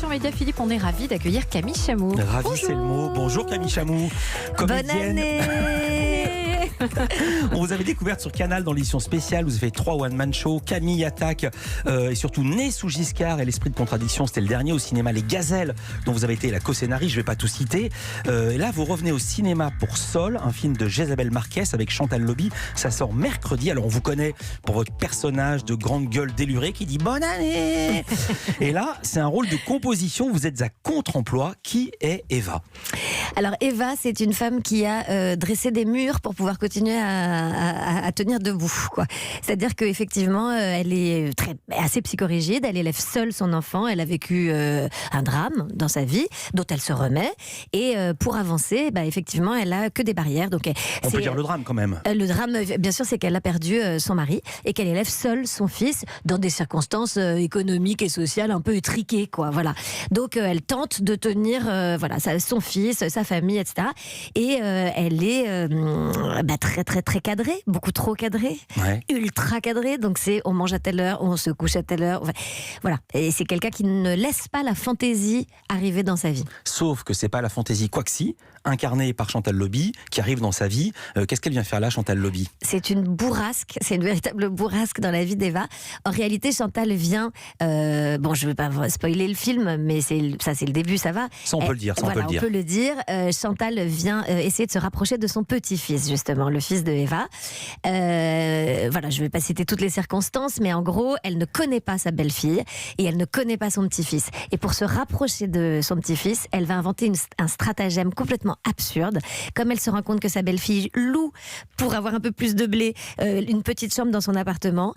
Média Philippe, on est ravis d'accueillir Camille Chamou. Ravi, c'est le mot. Bonjour Camille Chamou. Bonne année. On vous avait découverte sur Canal dans l'édition spéciale. Vous avez fait 3 one-man shows. Camille attaque et surtout Née sous Giscard et l'esprit de contradiction. C'était le dernier au cinéma. Les Gazelles, dont vous avez été la co-scénariste. Je ne vais pas tout citer. Et là, vous revenez au cinéma pour Sol, un film de Jésabel Marquez avec Chantal Lobby. Ça sort mercredi. Alors on vous connaît pour votre personnage de grande gueule délurée qui dit bonne année. Et là, c'est un rôle de composition. Vous êtes à contre-emploi. Qui est Eva? Alors Eva, c'est une femme qui a dressé des murs pour pouvoir continuer à tenir debout, quoi. C'est-à-dire qu'effectivement, elle est assez psychorigide, elle élève seule son enfant, elle a vécu un drame dans sa vie, dont elle se remet, et pour avancer, effectivement, elle a que des barrières. Donc, on peut dire le drame quand même. Le drame, bien sûr, c'est qu'elle a perdu son mari et qu'elle élève seule son fils dans des circonstances économiques et sociales un peu étriquées, quoi. Voilà. Donc, elle tente de tenir son fils, sa famille, etc. Et elle est très très très cadrée, beaucoup trop cadrée, ultra cadrée. Donc c'est on mange à telle heure, on se couche à telle heure. Voilà. Et c'est quelqu'un qui ne laisse pas la fantaisie arriver dans sa vie. Sauf que c'est pas la fantaisie, quoique si, incarnée par Chantal Lobby, qui arrive dans sa vie. Qu'est-ce qu'elle vient faire là, Chantal Lobby? C'est une bourrasque, c'est une véritable bourrasque dans la vie d'Eva. En réalité, Chantal vient. Je ne veux pas spoiler le film, mais c'est le début, ça va. Ça, on peut le dire. On peut le dire. Chantal vient essayer de se rapprocher de son petit-fils, justement, le fils de Eva. Je ne vais pas citer toutes les circonstances, mais en gros, elle ne connaît pas sa belle-fille et elle ne connaît pas son petit-fils. Et pour se rapprocher de son petit-fils, elle va inventer un stratagème complètement absurde. Comme elle se rend compte que sa belle-fille loue, pour avoir un peu plus de blé, une petite chambre dans son appartement,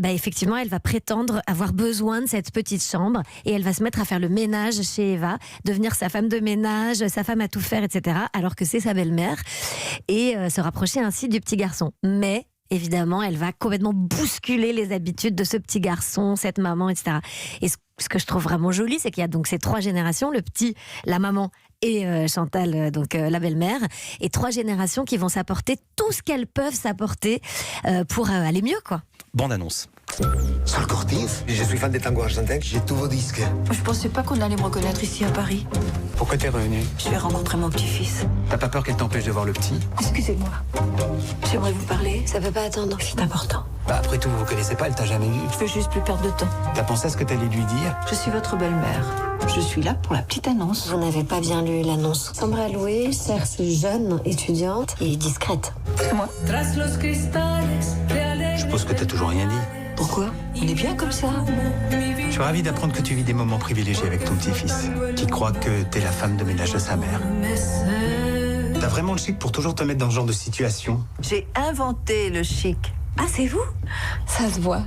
effectivement, elle va prétendre avoir besoin de cette petite chambre et elle va se mettre à faire le ménage chez Eva, devenir sa femme de ménage, sa femme à tout faire, etc., alors que c'est sa belle-mère, et se rapprocher ainsi du petit garçon. Mais évidemment, elle va complètement bousculer les habitudes de ce petit garçon, cette maman, etc. Et ce que je trouve vraiment joli, c'est qu'il y a donc ces 3 générations, le petit, la maman et Chantal, la belle-mère, et 3 générations qui vont s'apporter tout ce qu'elles peuvent s'apporter pour aller mieux, quoi. Bande annonce. Sol Cortés, je suis fan des tangos argentins, j'ai tous vos disques. Je pensais pas qu'on allait me reconnaître ici à Paris. Pourquoi t'es revenu? Je vais rencontrer mon petit-fils. T'as pas peur qu'elle t'empêche de voir le petit? Excusez-moi. J'aimerais vous parler. Ça peut pas attendre. C'est important. Après tout, vous vous connaissez pas, elle t'a jamais vu. Je veux juste plus perdre de temps. T'as pensé à ce que t'allais lui dire? Je suis votre belle-mère. Je suis là pour la petite annonce. Vous n'avez pas bien lu l'annonce. Chambre à louer, cherche jeune, étudiante et discrète. C'est moi. Je suppose que t'as toujours rien dit. Pourquoi? On est bien comme ça. Je suis ravi d'apprendre que tu vis des moments privilégiés avec ton petit-fils, qui croit que t'es la femme de ménage de sa mère. T'as vraiment le chic pour toujours te mettre dans ce genre de situation? J'ai inventé le chic. Ah, c'est vous? Ça se voit.